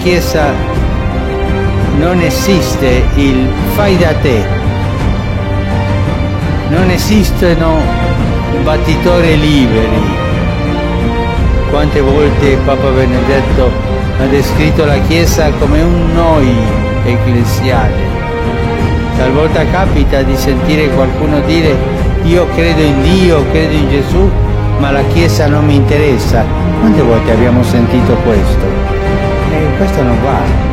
Chiesa non esiste il fai da te, non esistono battitori liberi. Quante volte Papa Benedetto ha descritto la Chiesa come un noi ecclesiale. Talvolta capita di sentire qualcuno dire: io credo in Dio, credo in Gesù, ma la Chiesa non mi interessa. Quante volte abbiamo sentito questo? E questo non va.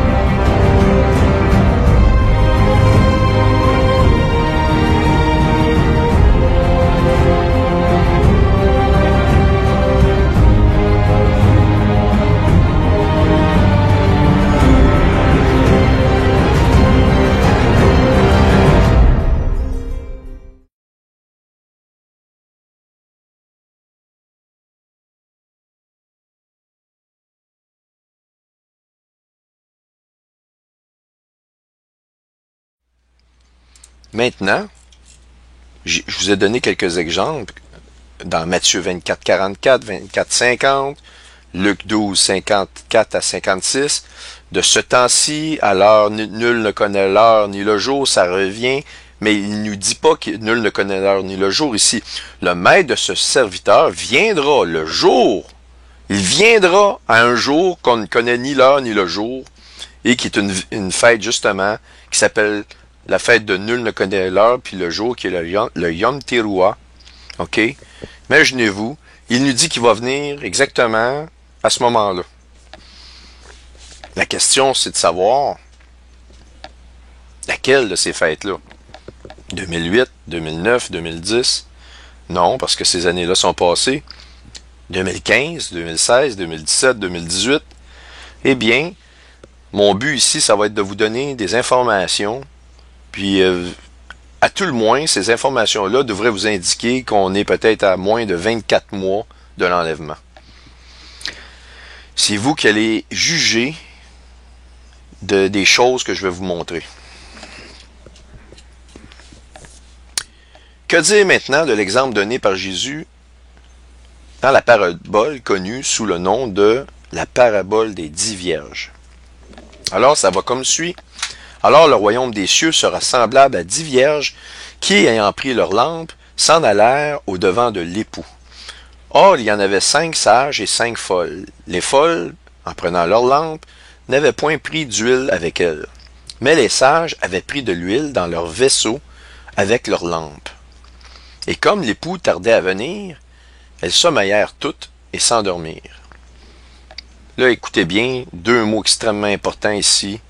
Maintenant, je vous ai donné quelques exemples dans Matthieu 24, 44, 24, 50, Luc 12, 54 à 56. De ce temps-ci, à l'heure, nul ne connaît l'heure ni le jour, ça revient, mais il ne nous dit pas que nul ne connaît l'heure ni le jour ici. Le maître de ce serviteur viendra le jour. Il viendra à un jour qu'on ne connaît ni l'heure ni le jour, et qui est une fête justement, qui s'appelle la fête de nul ne connaît l'heure, puis le jour qui est le Yom Teruah. OK? Imaginez-vous, il nous dit qu'il va venir exactement à ce moment-là. La question, c'est de savoir laquelle de ces fêtes-là. 2008, 2009, 2010? Non, parce que ces années-là sont passées. 2015, 2016, 2017, 2018? Eh bien, mon but ici, ça va être de vous donner des informations. Puis, à tout le moins, ces informations-là devraient vous indiquer qu'on est peut-être à moins de 24 mois de l'enlèvement. C'est vous qui allez juger des choses que je vais vous montrer. Que dire maintenant de l'exemple donné par Jésus dans la parabole connue sous le nom de la parabole des 10 vierges? Alors, ça va comme suit. Alors le royaume des cieux sera semblable à 10 vierges qui, ayant pris leurs lampes, s'en allèrent au devant de l'époux. Or, il y en avait 5 sages et 5 folles. Les folles, en prenant leurs lampes, n'avaient point pris d'huile avec elles. Mais les sages avaient pris de l'huile dans leurs vaisseaux avec leurs lampes. Et comme l'époux tardait à venir, elles sommeillèrent toutes et s'endormirent. Là, écoutez bien, 2 mots extrêmement importants ici.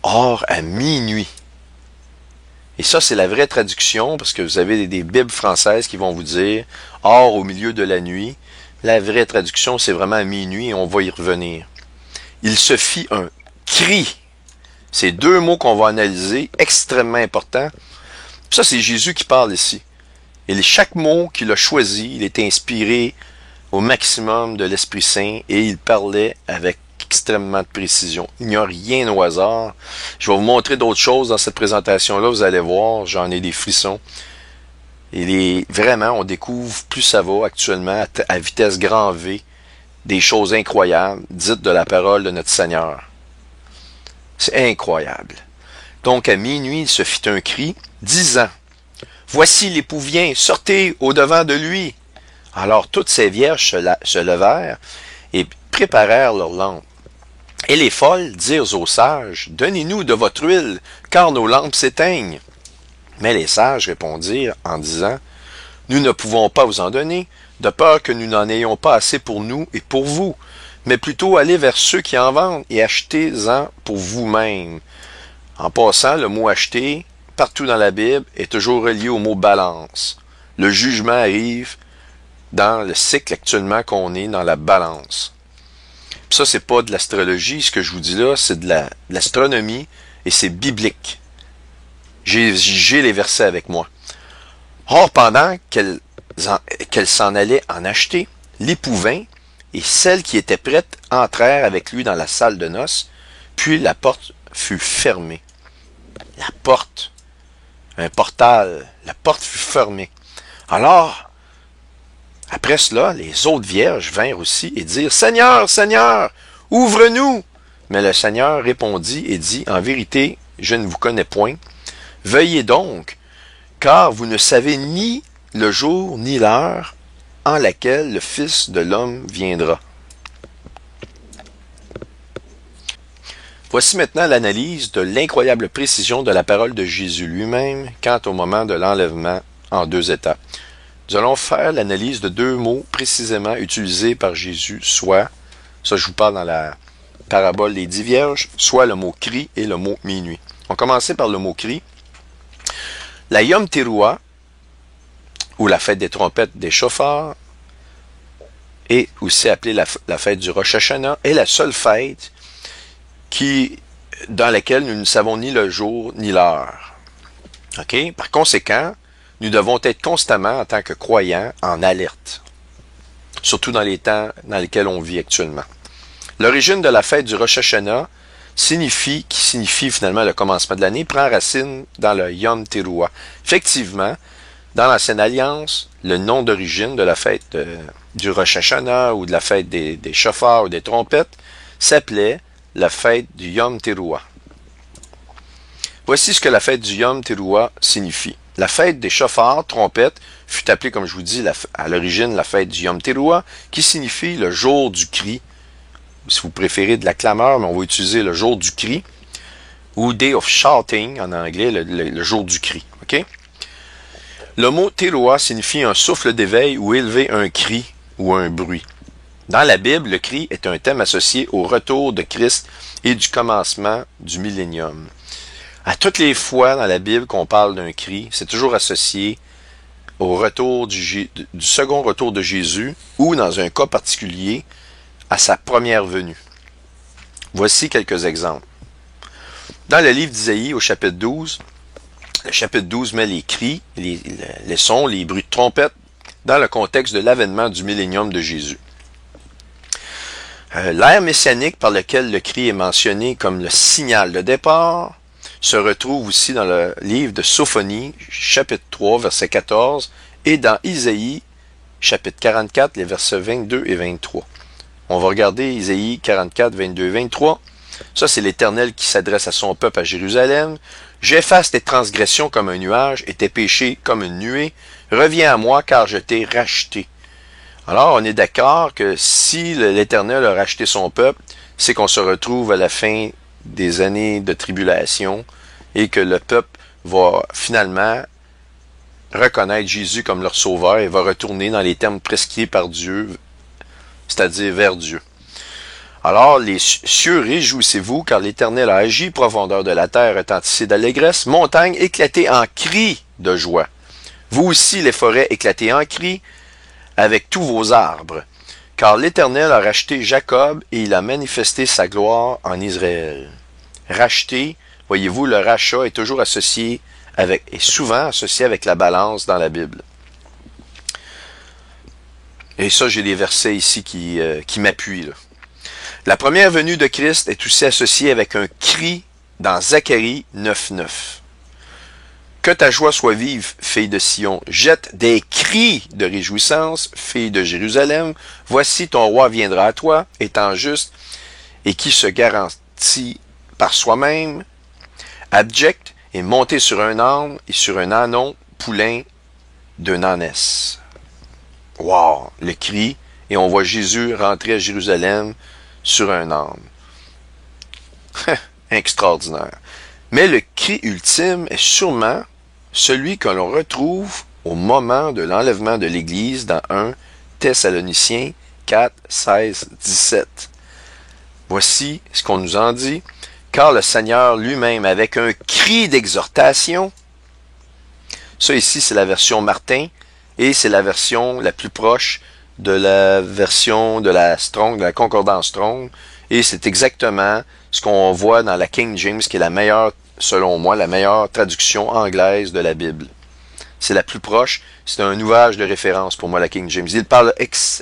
Or à minuit. Et ça, c'est la vraie traduction, parce que vous avez des Bibles françaises qui vont vous dire « Or au milieu de la nuit ». La vraie traduction, c'est vraiment à minuit, et on va y revenir. Il se fit un cri. C'est 2 mots qu'on va analyser, extrêmement importants. Ça, c'est Jésus qui parle ici. Et chaque mot qu'il a choisi, il est inspiré au maximum de l'Esprit Saint, et il parlait avec extrêmement de précision. Il n'y a rien au hasard. Je vais vous montrer d'autres choses dans cette présentation-là. Vous allez voir, j'en ai des frissons. Et vraiment, on découvre, plus ça va actuellement, à vitesse grand V, des choses incroyables dites de la parole de notre Seigneur. C'est incroyable. Donc, à minuit, il se fit un cri, disant, « Voici l'époux vient, sortez au-devant de lui. » Alors, toutes ces vierges se levèrent et préparèrent leurs lampes. Et les folles dirent aux sages, « Donnez-nous de votre huile, car nos lampes s'éteignent. » Mais les sages répondirent en disant, « Nous ne pouvons pas vous en donner, de peur que nous n'en ayons pas assez pour nous et pour vous, mais plutôt allez vers ceux qui en vendent et achetez-en pour vous-même. » En passant, le mot « acheter », partout dans la Bible, est toujours relié au mot « balance ». Le jugement arrive dans le cycle actuellement qu'on est dans la balance. Ça, c'est pas de l'astrologie, ce que je vous dis là, c'est de l'astronomie et c'est biblique. J'ai les versets avec moi. Or, pendant qu'elle s'en allait en acheter, l'époux vint, et celles qui étaient prêtes entrèrent avec lui dans la salle de noces, puis la porte fut fermée. La porte, un portal, la porte fut fermée. Alors, après cela, les autres vierges vinrent aussi et dirent, « Seigneur, Seigneur, ouvre-nous. » Mais le Seigneur répondit et dit, en vérité, je ne vous connais point. Veuillez donc, car vous ne savez ni le jour ni l'heure en laquelle le Fils de l'homme viendra. Voici maintenant l'analyse de l'incroyable précision de la parole de Jésus lui-même quant au moment de l'enlèvement en 2 étapes. Nous allons faire l'analyse de 2 mots précisément utilisés par Jésus, soit, ça je vous parle dans la parabole des 10 vierges, soit le mot cri et le mot minuit. On va commencer par le mot cri. La Yom Teruah, ou la fête des trompettes des chauffards, et aussi appelée la fête du Rosh Hashanah, est la seule fête dans laquelle nous ne savons ni le jour ni l'heure. Okay? Par conséquent, nous devons être constamment, en tant que croyants, en alerte. Surtout dans les temps dans lesquels on vit actuellement. L'origine de la fête du Rosh Hashanah, qui signifie finalement le commencement de l'année, prend racine dans le Yom Teruah. Effectivement, dans l'Ancienne Alliance, le nom d'origine de la fête du Rosh Hashanah ou de la fête des chauffards ou des trompettes s'appelait la fête du Yom Teruah. Voici ce que la fête du Yom Teruah signifie. La fête des chauffards, trompettes, fut appelée, comme je vous dis, à l'origine la fête du Yom Teruah, qui signifie le jour du cri. Si vous préférez de la clameur, mais on va utiliser le jour du cri, ou Day of Shouting en anglais, le jour du cri. Okay? Le mot Teruah signifie un souffle d'éveil ou élever un cri ou un bruit. Dans la Bible, le cri est un thème associé au retour de Christ et du commencement du millénium. À toutes les fois dans la Bible qu'on parle d'un cri, c'est toujours associé au retour du second retour de Jésus ou, dans un cas particulier, à sa première venue. Voici quelques exemples. Dans le livre d'Isaïe, au chapitre 12, le chapitre 12 met les cris, les sons, les bruits de trompette dans le contexte de l'avènement du millénium de Jésus. L'ère messianique par lequel le cri est mentionné comme le signal de départ se retrouve aussi dans le livre de Sophonie, chapitre 3, verset 14, et dans Isaïe, chapitre 44, les versets 22 et 23. On va regarder Isaïe 44, 22 et 23. Ça, c'est l'Éternel qui s'adresse à son peuple à Jérusalem. « J'efface tes transgressions comme un nuage et tes péchés comme une nuée. Reviens à moi, car je t'ai racheté. » Alors, on est d'accord que si l'Éternel a racheté son peuple, c'est qu'on se retrouve à la fin des années de tribulation et que le peuple va finalement reconnaître Jésus comme leur sauveur et va retourner dans les termes prescrits par Dieu, c'est-à-dire vers Dieu. Alors, les cieux, réjouissez-vous, car l'Éternel a agi, profondeur de la terre, retentissez d'allégresse, montagne, éclatez en cris de joie. Vous aussi, les forêts, éclatez en cris, avec tous vos arbres, car l'Éternel a racheté Jacob et il a manifesté sa gloire en Israël. Racheté, voyez-vous, le rachat est toujours associé est souvent associé avec la balance dans la Bible. Et ça, j'ai des versets ici qui m'appuient. Là. La première venue de Christ est aussi associée avec un cri dans Zacharie 9.9. Que ta joie soit vive, fille de Sion. Jette des cris de réjouissance, fille de Jérusalem. Voici ton roi viendra à toi, étant juste, et qui se garantit par soi-même, abject, et monté sur un âne et sur un ânon, poulain d'une ânesse. Wow! Le cri, et on voit Jésus rentrer à Jérusalem sur un âne. Extraordinaire. Mais le cri ultime est sûrement celui que l'on retrouve au moment de l'enlèvement de l'Église dans 1 Thessaloniciens 4, 16, 17. Voici ce qu'on nous en dit. Car le Seigneur lui-même, avec un cri d'exhortation, ça ici c'est la version Martin, et c'est la version la plus proche de la version de la Strong, de la Concordance Strong, et c'est exactement ce qu'on voit dans la King James, qui est la meilleure, selon moi, la meilleure traduction anglaise de la Bible. C'est la plus proche, c'est un ouvrage de référence pour moi, la King James. Il parle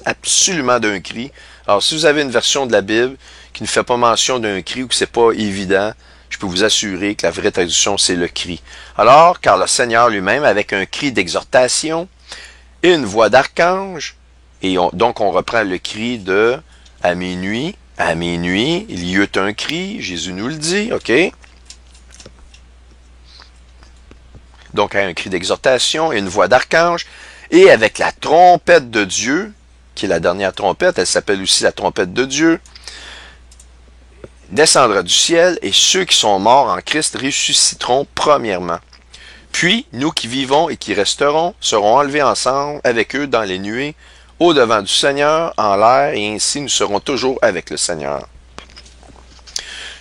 absolument d'un cri. Alors, si vous avez une version de la Bible qui ne fait pas mention d'un cri ou que c'est pas évident, je peux vous assurer que la vraie traduction, c'est le cri. Alors, car le Seigneur lui-même, avec un cri d'exhortation et une voix d'archange, et donc on reprend le cri de à minuit, À minuit, il y eut un cri, Jésus nous le dit, ok? Donc, un cri d'exhortation et une voix d'archange, et avec la trompette de Dieu, qui est la dernière trompette, elle s'appelle aussi la trompette de Dieu, descendra du ciel, et ceux qui sont morts en Christ ressusciteront premièrement. Puis, nous qui vivons et qui resterons serons enlevés ensemble avec eux dans les nuées, au-devant du Seigneur, en l'air, et ainsi nous serons toujours avec le Seigneur.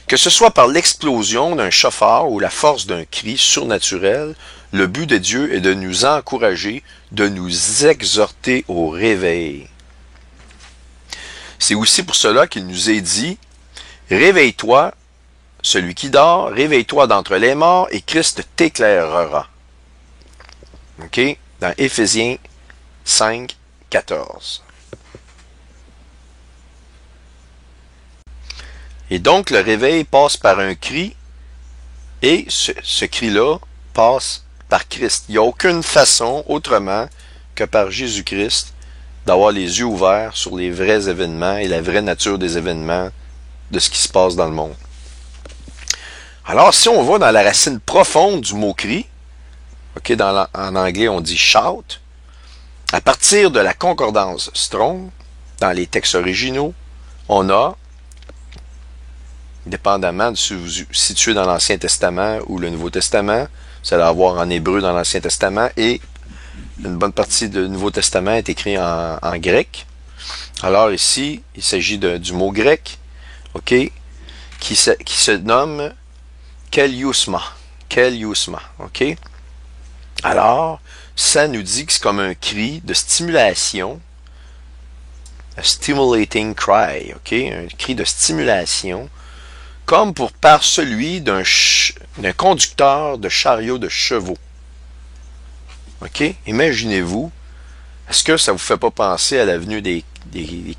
Que ce soit par l'explosion d'un chauffard ou la force d'un cri surnaturel, le but de Dieu est de nous encourager, de nous exhorter au réveil. C'est aussi pour cela qu'il nous est dit, « Réveille-toi, celui qui dort, réveille-toi d'entre les morts, et Christ t'éclairera. » OK? Dans Éphésiens 5, 14. Et donc, le réveil passe par un cri, et ce cri-là passe par Christ. Il n'y a aucune façon autrement que par Jésus-Christ d'avoir les yeux ouverts sur les vrais événements et la vraie nature des événements de ce qui se passe dans le monde. Alors, si on va dans la racine profonde du mot cri, ok, en anglais on dit shout, à partir de la concordance Strong, dans les textes originaux, on a, dépendamment de si vous vous situez dans l'Ancien Testament ou le Nouveau Testament, vous allez avoir en hébreu dans l'Ancien Testament, et une bonne partie du Nouveau Testament est écrit en grec. Alors ici, il s'agit du mot grec, ok, qui se nomme Keliusma. Keliusma, ok? Alors, ça nous dit que c'est comme un cri de stimulation, a stimulating cry, ok? Un cri de stimulation, comme par celui d'un conducteur de chariot de chevaux. Ok? Imaginez-vous, est-ce que ça vous fait pas penser à l'avenue des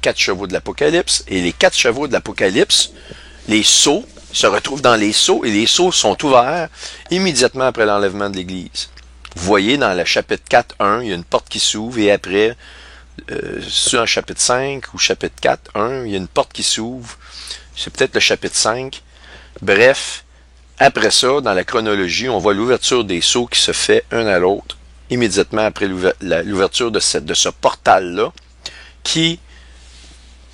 4 chevaux de l'Apocalypse? Et les 4 chevaux de l'Apocalypse, les sceaux, se retrouvent dans les sceaux, et les sceaux sont ouverts immédiatement après l'enlèvement de l'Église. Vous voyez dans le chapitre 4.1, il y a une porte qui s'ouvre, et après, sur un chapitre 5 ou chapitre 4.1, il y a une porte qui s'ouvre. C'est peut-être le chapitre 5. Bref, après ça, dans la chronologie, on voit l'ouverture des sceaux qui se fait un à l'autre, immédiatement après l'ouverture de ce portal-là, qui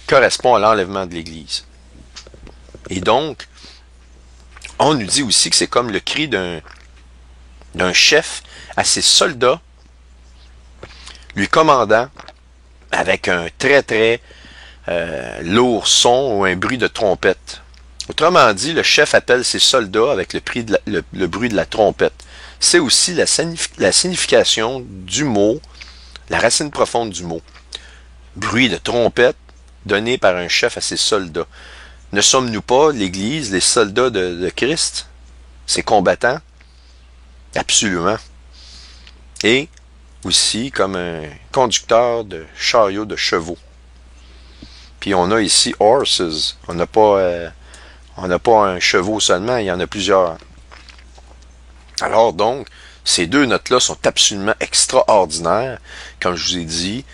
correspond à l'enlèvement de l'Église. Et donc, on nous dit aussi que c'est comme le cri d'un chef à ses soldats, lui commandant avec un très très lourd son ou un bruit de trompette. Autrement dit, le chef appelle ses soldats avec le bruit de la trompette. C'est aussi la signification du mot, la racine profonde du mot. Bruit de trompette donné par un chef à ses soldats. Ne sommes-nous pas, l'Église, les soldats de Christ, ses combattants? Absolument. Et aussi comme un conducteur de chariot de chevaux. Puis on a ici horses. On n'a pas un chevaux seulement, il y en a plusieurs. Alors donc, ces deux notes-là sont absolument extraordinaires. Comme je vous ai dit,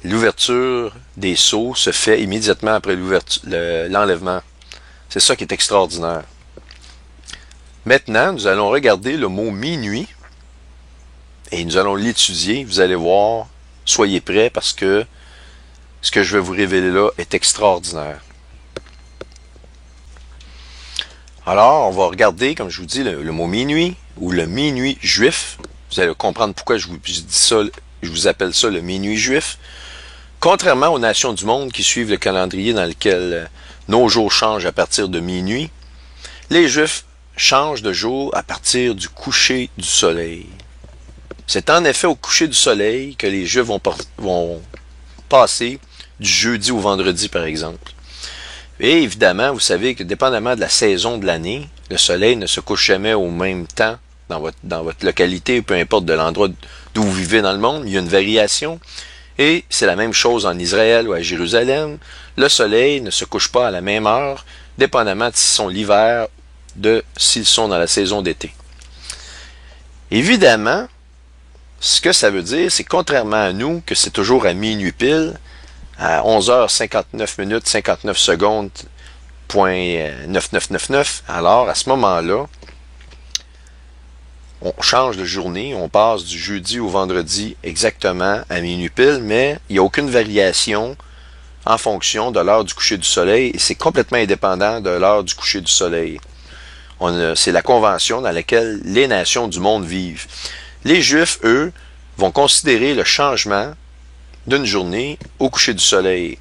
l'ouverture des sceaux se fait immédiatement après l'enlèvement. C'est ça qui est extraordinaire. Maintenant, nous allons regarder le mot minuit et nous allons l'étudier. Vous allez voir, soyez prêts parce que ce que je vais vous révéler là est extraordinaire. Alors, on va regarder, comme je vous dis, le mot minuit ou le minuit juif. Vous allez comprendre pourquoi je vous appelle ça le minuit juif. Contrairement aux nations du monde qui suivent le calendrier dans lequel nos jours changent à partir de minuit, les Juifs changent de jour à partir du coucher du soleil. C'est en effet au coucher du soleil que les Juifs vont passer du jeudi au vendredi, par exemple. Et évidemment, vous savez que dépendamment de la saison de l'année, le soleil ne se couche jamais au même temps dans votre localité, peu importe de l'endroit d'où vous vivez dans le monde, il y a une variation. Et c'est la même chose en Israël ou à Jérusalem. Le soleil ne se couche pas à la même heure, dépendamment de s'ils sont l'hiver, s'ils sont dans la saison d'été. Évidemment, ce que ça veut dire, c'est contrairement à nous, que c'est toujours à minuit pile, à 11h59 minutes 59 secondes 0.9999. Alors, à ce moment-là, on change de journée, on passe du jeudi au vendredi exactement à minuit pile, mais il n'y a aucune variation en fonction de l'heure du coucher du soleil et c'est complètement indépendant de l'heure du coucher du soleil. C'est la convention dans laquelle les nations du monde vivent. Les Juifs, eux, vont considérer le changement d'une journée au coucher du soleil.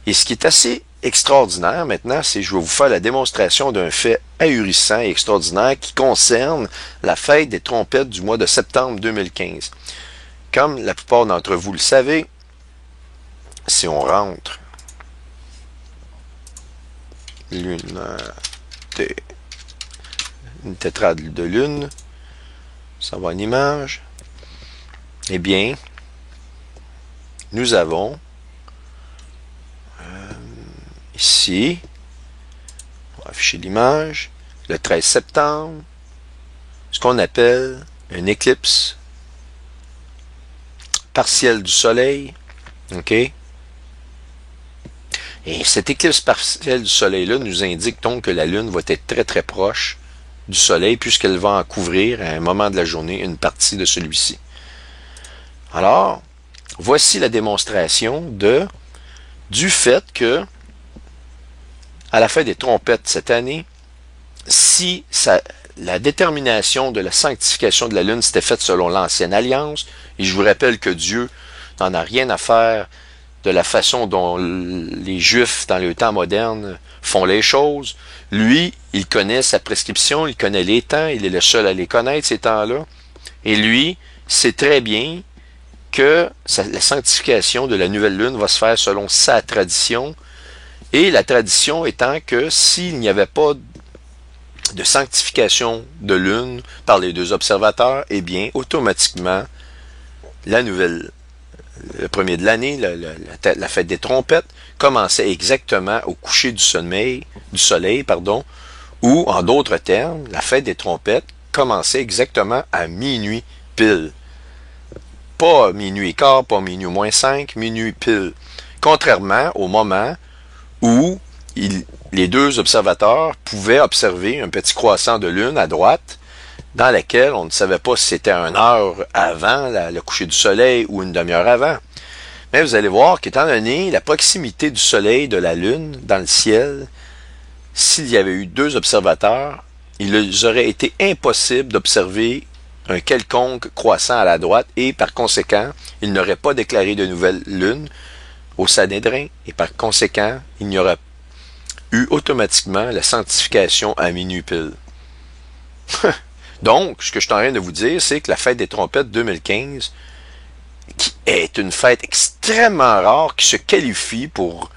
Et ce qui est assez extraordinaire maintenant, c'est que je vais vous faire la démonstration d'un fait ahurissant et extraordinaire qui concerne la fête des trompettes du mois de septembre 2015. Comme la plupart d'entre vous le savez, si on rentre une tétrade de lune, ça va en image, eh bien, nous avons ici, on va afficher l'image, le 13 septembre, ce qu'on appelle une éclipse partielle du soleil, ok? Et cette éclipse partielle du soleil-là nous indique donc que la Lune va être très très proche du soleil puisqu'elle va en couvrir à un moment de la journée une partie de celui-ci. Alors, voici la démonstration du fait que à la fête des trompettes cette année, si la détermination de la sanctification de la Lune s'était faite selon l'ancienne alliance, et je vous rappelle que Dieu n'en a rien à faire de la façon dont les Juifs dans le temps moderne font les choses. Lui, il connaît sa prescription, il connaît les temps, il est le seul à les connaître ces temps-là. Et lui sait très bien que la sanctification de la nouvelle lune va se faire selon sa tradition. Et la tradition étant que s'il n'y avait pas de sanctification de lune par les deux observateurs, eh bien, automatiquement, le premier de l'année, la fête des trompettes, commençait exactement au coucher du soleil, ou, en d'autres termes, la fête des trompettes commençait exactement à minuit pile. Pas minuit et quart, pas minuit moins 5, minuit pile. Contrairement au moment où les deux observateurs pouvaient observer un petit croissant de lune à droite, dans laquelle on ne savait pas si c'était une heure avant le coucher du soleil ou une demi-heure avant. Mais vous allez voir qu'étant donné la proximité du soleil de la lune dans le ciel, s'il y avait eu deux observateurs, il aurait été impossible d'observer un quelconque croissant à la droite et par conséquent, il n'aurait pas déclaré de nouvelle lune au Sanhédrin et par conséquent, il n'y aurait eu automatiquement la sanctification à minuit pile. Donc, ce que je suis en train de vous dire, c'est que la fête des trompettes 2015, qui est une fête extrêmement rare, qui se qualifie pour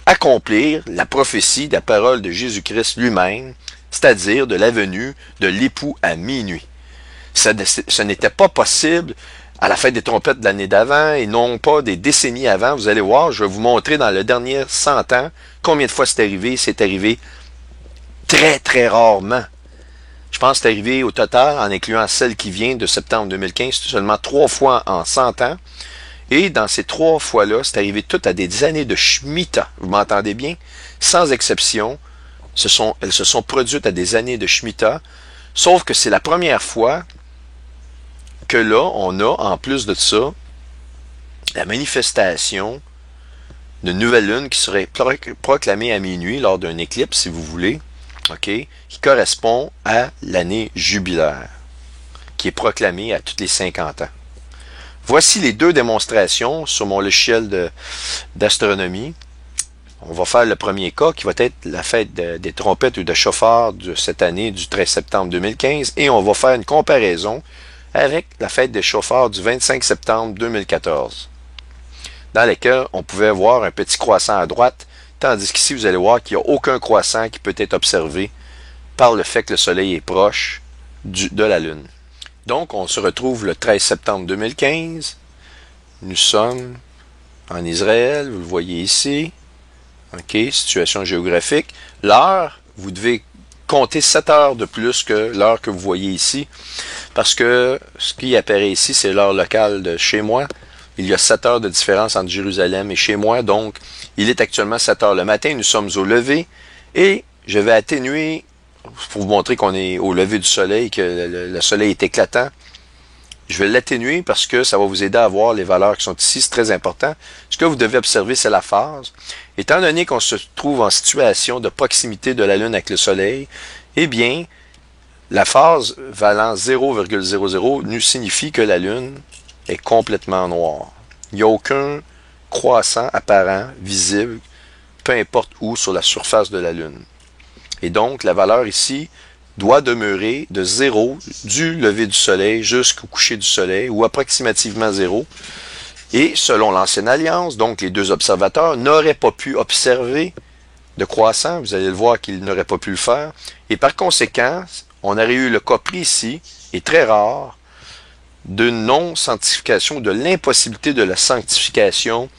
accomplir la prophétie de la parole de Jésus-Christ lui-même, c'est-à-dire de la venue de l'époux à minuit. Ce n'était pas possible à la fête des trompettes de l'année d'avant et non pas des décennies avant. Vous allez voir, je vais vous montrer dans le dernier 100 ans combien de fois c'est arrivé. C'est arrivé très, très rarement. Je pense que c'est arrivé au total, en incluant celle qui vient de septembre 2015, seulement 3 fois en 100 ans. Et dans ces 3 fois-là, c'est arrivé tout à des années de Shemitah. Vous m'entendez bien? Sans exception, elles se sont produites à des années de Shemitah. Sauf que c'est la première fois que là, on a, en plus de ça, la manifestation d'une nouvelle lune qui serait proclamée à minuit lors d'un éclipse, si vous voulez, okay, qui correspond à l'année jubilaire, qui est proclamée à tous les 50 ans. Voici les deux démonstrations sur mon logiciel d'astronomie. On va faire le premier cas, qui va être la fête des trompettes ou de chauffards de cette année, du 13 septembre 2015, et on va faire une comparaison avec la fête des chauffards du 25 septembre 2014, dans laquelle on pouvait voir un petit croissant à droite, tandis qu'ici, vous allez voir qu'il n'y a aucun croissant qui peut être observé par le fait que le soleil est proche de la lune. Donc, on se retrouve le 13 septembre 2015. Nous sommes en Israël, vous le voyez ici. OK, situation géographique. L'heure, vous devez compter 7 heures de plus que l'heure que vous voyez ici, parce que ce qui apparaît ici, c'est l'heure locale de chez moi. Il y a 7 heures de différence entre Jérusalem et chez moi, donc il est actuellement 7 heures le matin. Nous sommes au lever Et je vais atténuer, pour vous montrer qu'on est au lever du soleil, que le soleil est éclatant. Je vais l'atténuer parce que ça va vous aider à voir les valeurs qui sont ici. C'est très important. Ce que vous devez observer, c'est la phase. Étant donné qu'on se trouve en situation de proximité de la Lune avec le soleil, eh bien, la phase valant 0,00 nous signifie que la Lune est complètement noire. Il n'y a aucun croissant apparent, visible, peu importe où sur la surface de la Lune. Et donc, la valeur ici doit demeurer de 0 du lever du soleil jusqu'au coucher du soleil, ou approximativement 0. Et selon l'ancienne alliance, donc les deux observateurs n'auraient pas pu observer de croissant, vous allez le voir qu'ils n'auraient pas pu le faire, et par conséquent, on aurait eu le cas précis, et très rare, de non-sanctification, de l'impossibilité de la sanctification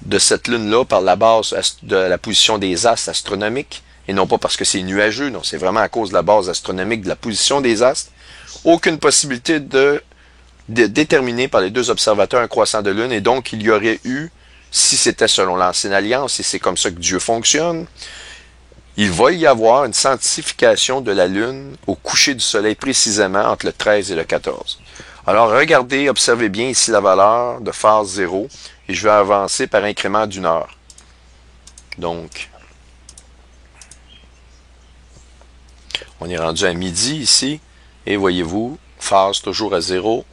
de cette lune-là par la base de la position des astres astronomiques, et non pas parce que c'est nuageux, non, c'est vraiment à cause de la base astronomique de la position des astres. Aucune possibilité de déterminer par les deux observateurs un croissant de lune, et donc il y aurait eu, si c'était selon l'ancienne alliance, et c'est comme ça que Dieu fonctionne, il va y avoir une sanctification de la lune au coucher du soleil précisément entre le 13 et le 14. Alors regardez, observez bien ici la valeur de phase 0, et je vais avancer par incrément d'une heure. Donc, on est rendu à midi ici, et voyez-vous, phase toujours à 0.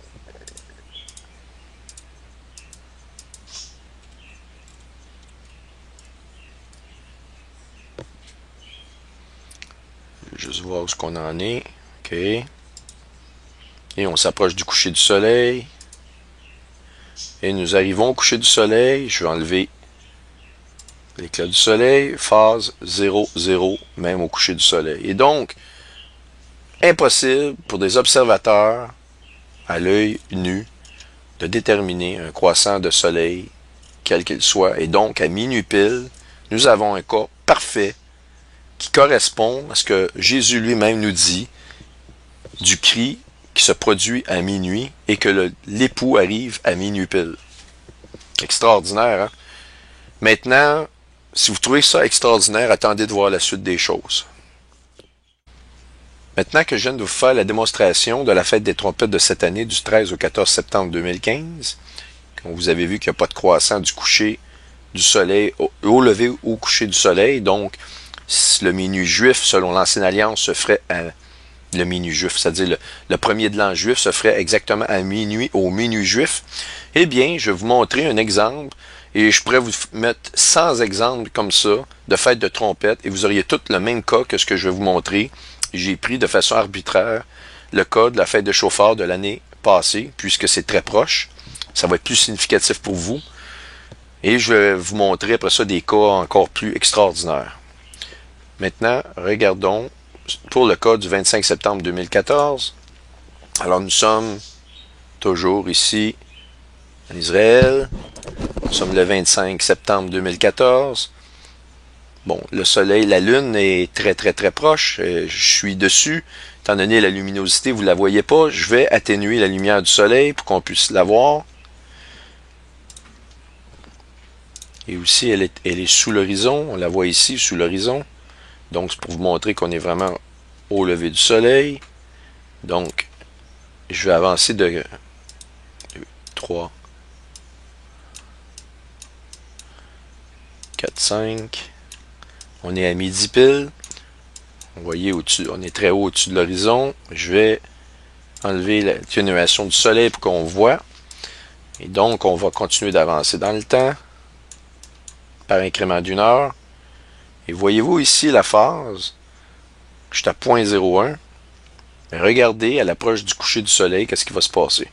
Je vais juste voir où est-ce qu'on en est. OK. Et on s'approche du coucher du soleil. Et nous arrivons au coucher du soleil. Je vais enlever l'éclat du soleil. Phase 0, 0, même au coucher du soleil. Et donc, impossible pour des observateurs à l'œil nu de déterminer un croissant de soleil, quel qu'il soit. Et donc, à minuit pile, nous avons un cas parfait qui correspond à ce que Jésus lui-même nous dit du cri qui se produit à minuit et que l'époux arrive à minuit pile. Extraordinaire, hein? Maintenant, si vous trouvez ça extraordinaire, attendez de voir la suite des choses. Maintenant que je viens de vous faire la démonstration de la fête des trompettes de cette année, du 13 au 14 septembre 2015, quand vous avez vu qu'il n'y a pas de croissant du coucher du soleil au lever ou au coucher du soleil, donc le minuit juif, selon l'ancienne alliance, se ferait à le minuit juif, c'est-à-dire le premier de l'an juif se ferait exactement à minuit au minuit juif. Eh bien, je vais vous montrer un exemple, et je pourrais vous mettre 100 exemples comme ça, de fêtes de trompettes, et vous auriez tous le même cas que ce que je vais vous montrer. J'ai pris de façon arbitraire le cas de la fête de chauffard de l'année passée, puisque c'est très proche. Ça va être plus significatif pour vous. Et je vais vous montrer après ça des cas encore plus extraordinaires. Maintenant, regardons pour le cas du 25 septembre 2014. Alors, nous sommes toujours ici en Israël. Nous sommes le 25 septembre 2014. Bon, le soleil, la lune est très, très, très proche. Je suis dessus. Étant donné la luminosité, vous ne la voyez pas. Je vais atténuer la lumière du soleil pour qu'on puisse la voir. Et aussi, elle est sous l'horizon. On la voit ici, sous l'horizon. Donc, c'est pour vous montrer qu'on est vraiment au lever du soleil. Donc, je vais avancer de 2, 3, 4, 5. On est à midi pile. Vous voyez, on est très haut au-dessus de l'horizon. Je vais enlever l'atténuation du soleil pour qu'on voit. Et donc, on va continuer d'avancer dans le temps par incrément d'une heure. Et voyez-vous ici la phase? Je suis à 0.01. Regardez à l'approche du coucher du soleil, qu'est-ce qui va se passer?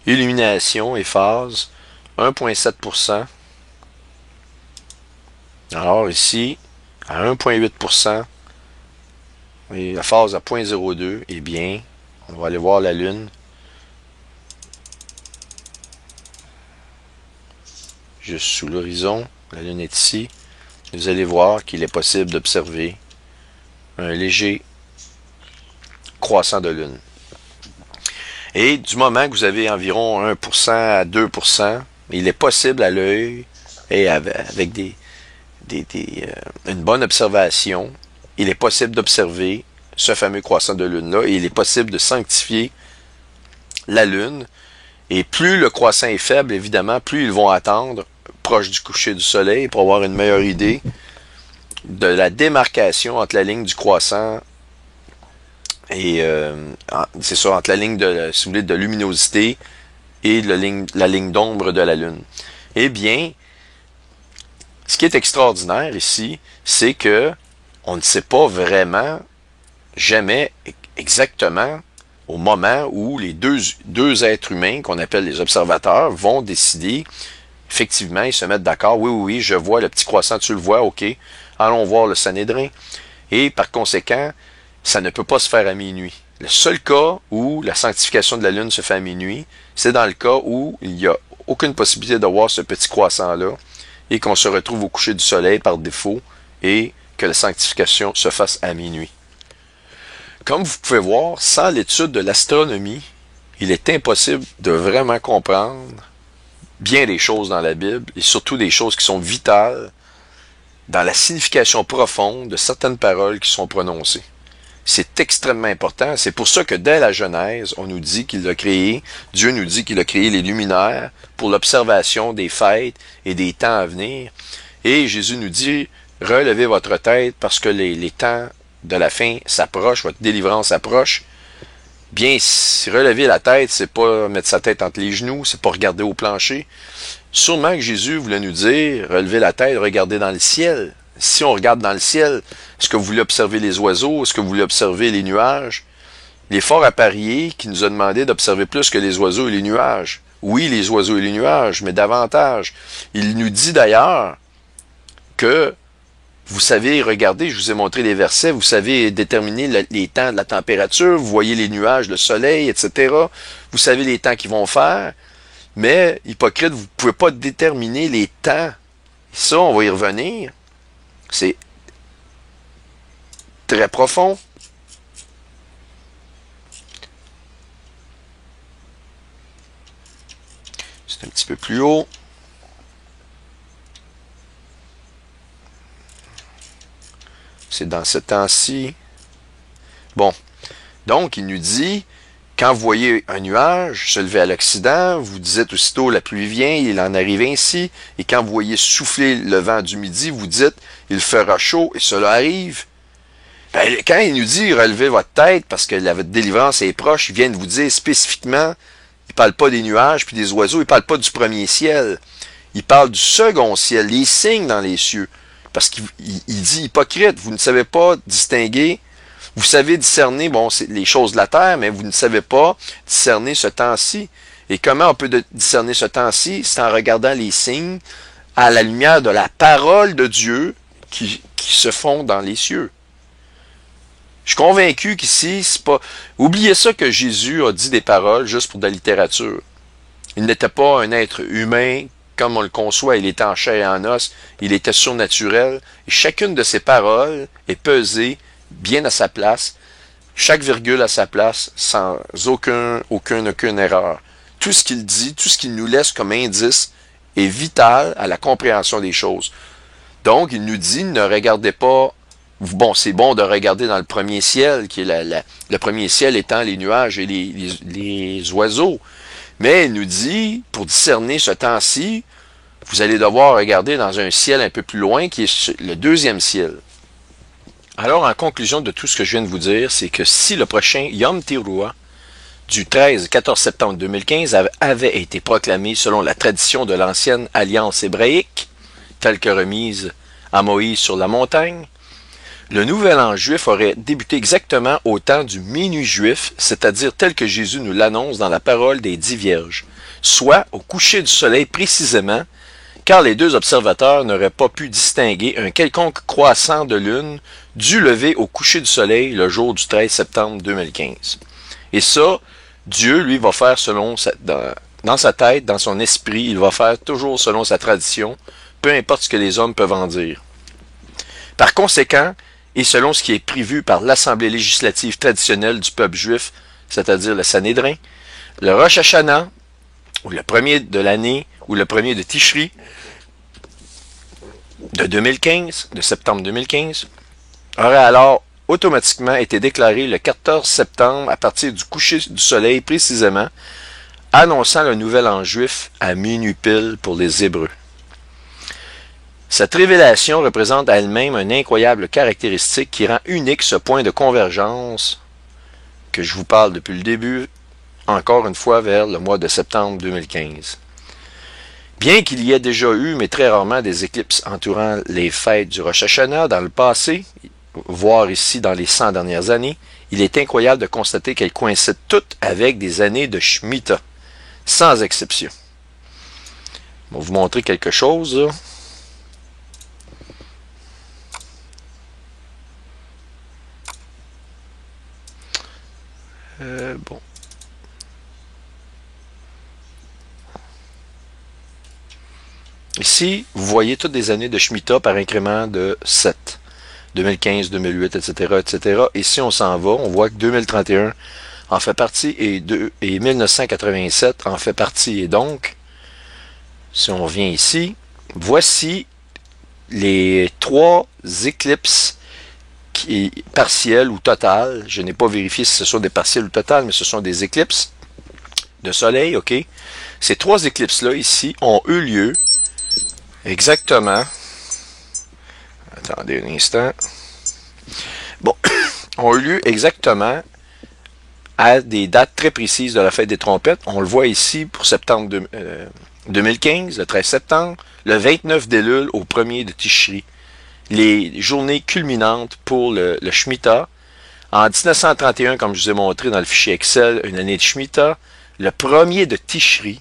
Illumination et phase, 1,7%. Alors ici, à 1,8%, et la phase à 0,02, eh bien, on va aller voir la Lune. Juste sous l'horizon, la Lune est ici. Vous allez voir qu'il est possible d'observer un léger croissant de lune. Et du moment que vous avez environ 1% à 2%, il est possible à l'œil et avec une bonne observation, il est possible d'observer ce fameux croissant de lune-là et il est possible de sanctifier la lune. Et plus le croissant est faible, évidemment, plus ils vont attendre proche du coucher du soleil pour avoir une meilleure idée de la démarcation entre la ligne du croissant et c'est ça, entre la ligne de, si vous voulez, de luminosité et la ligne d'ombre de la Lune. Eh bien, ce qui est extraordinaire ici, c'est que on ne sait pas vraiment, jamais exactement, au moment où les deux êtres humains, qu'on appelle les observateurs, vont décider, effectivement, ils se mettent d'accord, oui, je vois le petit croissant, tu le vois, ok, allons voir le Sanhédrin. Et par conséquent, ça ne peut pas se faire à minuit. Le seul cas où la sanctification de la Lune se fait à minuit, c'est dans le cas où il n'y a aucune possibilité de voir ce petit croissant-là et qu'on se retrouve au coucher du soleil par défaut et que la sanctification se fasse à minuit. Comme vous pouvez voir, sans l'étude de l'astronomie, il est impossible de vraiment comprendre bien les choses dans la Bible et surtout des choses qui sont vitales dans la signification profonde de certaines paroles qui sont prononcées. C'est extrêmement important. C'est pour ça que dès la Genèse, on nous dit qu'il a créé, Dieu nous dit qu'il a créé les luminaires pour l'observation des fêtes et des temps à venir. Et Jésus nous dit, relevez votre tête parce que les temps de la fin s'approchent, votre délivrance approche. Bien, si relever la tête, c'est pas mettre sa tête entre les genoux, c'est pas regarder au plancher. Sûrement que Jésus voulait nous dire, relevez la tête, regardez dans le ciel. Si on regarde dans le ciel, est-ce que vous voulez observer les oiseaux? Est-ce que vous voulez observer les nuages? Il est fort à parier qui nous a demandé d'observer plus que les oiseaux et les nuages. Oui, les oiseaux et les nuages, mais davantage. Il nous dit d'ailleurs que vous savez regarder, je vous ai montré les versets, vous savez déterminer les temps de la température, vous voyez les nuages, le soleil, etc. Vous savez les temps qu'ils vont faire, mais, hypocrite, vous ne pouvez pas déterminer les temps. Ça, on va y revenir. C'est très profond. C'est un petit peu plus haut. C'est dans ce temps-ci. Bon. Donc, il nous dit, quand vous voyez un nuage se lever à l'Occident, vous dites aussitôt la pluie vient, il en arrive ainsi. Et quand vous voyez souffler le vent du midi, vous dites, il fera chaud et cela arrive. Ben, quand il nous dit, relevez votre tête parce que votre délivrance est proche, il vient de vous dire spécifiquement, il parle pas des nuages puis des oiseaux, il parle pas du premier ciel. Il parle du second ciel, les signes dans les cieux. Parce qu'il dit, hypocrite, vous ne savez pas distinguer, vous savez discerner, bon, c'est les choses de la terre, mais vous ne savez pas discerner ce temps-ci. Et comment on peut discerner ce temps-ci? C'est en regardant les signes à la lumière de la parole de Dieu qui se font dans les cieux. Je suis convaincu qu'ici, c'est pas... Oubliez ça que Jésus a dit des paroles juste pour de la littérature. Il n'était pas un être humain comme on le conçoit, il était en chair et en os, il était surnaturel. Et chacune de ses paroles est pesée bien à sa place, chaque virgule à sa place, sans aucune erreur. Tout ce qu'il dit, tout ce qu'il nous laisse comme indice est vital à la compréhension des choses. Donc, il nous dit, ne regardez pas, bon, c'est bon de regarder dans le premier ciel, qui est le premier ciel étant les nuages et les oiseaux. Mais il nous dit, pour discerner ce temps-ci, vous allez devoir regarder dans un ciel un peu plus loin, qui est le deuxième ciel. Alors, en conclusion de tout ce que je viens de vous dire, c'est que si le prochain Yom Teruah du 13-14 septembre 2015 avait été proclamé selon la tradition de l'ancienne alliance hébraïque, telle que remise à Moïse sur la montagne, le nouvel an juif aurait débuté exactement au temps du minuit juif, c'est-à-dire tel que Jésus nous l'annonce dans la parole des 10 vierges, soit au coucher du soleil précisément, car les deux observateurs n'auraient pas pu distinguer un quelconque croissant de lune du lever au coucher du soleil le jour du 13 septembre 2015. Et ça, Dieu, lui, va faire selon dans sa tête, dans son esprit, il va faire toujours selon sa tradition, peu importe ce que les hommes peuvent en dire. Par conséquent, et selon ce qui est prévu par l'Assemblée législative traditionnelle du peuple juif, c'est-à-dire le Sanhédrin, le Rosh Hashanah, ou le premier de l'année, ou le premier de Tishri, de 2015, de septembre 2015, aurait alors automatiquement été déclaré le 14 septembre à partir du coucher du soleil précisément, annonçant le nouvel an juif à minuit pile pour les Hébreux. Cette révélation représente à elle-même une incroyable caractéristique qui rend unique ce point de convergence que je vous parle depuis le début, encore une fois vers le mois de septembre 2015. Bien qu'il y ait déjà eu, mais très rarement, des éclipses entourant les fêtes du Rosh Hashanah dans le passé, voire ici dans les 100 dernières années, il est incroyable de constater qu'elles coïncident toutes avec des années de Shemitah, sans exception. Je vais vous montrer quelque chose, là. Bon. Ici, vous voyez toutes des années de Shemitah par incrément de 7. 2015, 2008, etc., etc. Et si on s'en va, on voit que 2031 en fait partie et 1987 en fait partie. Et donc, si on revient ici, voici les 3 éclipses partielles ou totales. Je n'ai pas vérifié si ce sont des partielles ou totales, mais ce sont des éclipses de soleil, ok? Ces 3 éclipses-là, ici, ont eu lieu exactement... Attendez un instant. Bon, ont eu lieu exactement à des dates très précises de la fête des trompettes. On le voit ici pour septembre 2015, le 13 septembre, le 29 d'Elul au 1er de Tishri. Les journées culminantes pour le Shemitah. En 1931, comme je vous ai montré dans le fichier Excel, une année de Shemitah, le 1er de Tishri,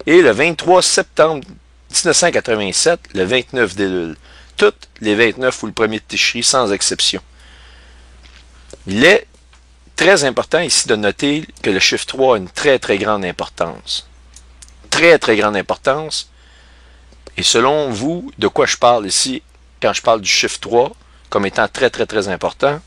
et le 23 septembre 1987, le 29 d'Elul. Toutes les 29 ou le 1er de Tishri, sans exception. Il est très important ici de noter que le chiffre 3 a une très très grande importance. Très très grande importance. Et selon vous, de quoi je parle ici quand je parle du chiffre 3 comme étant très très très important?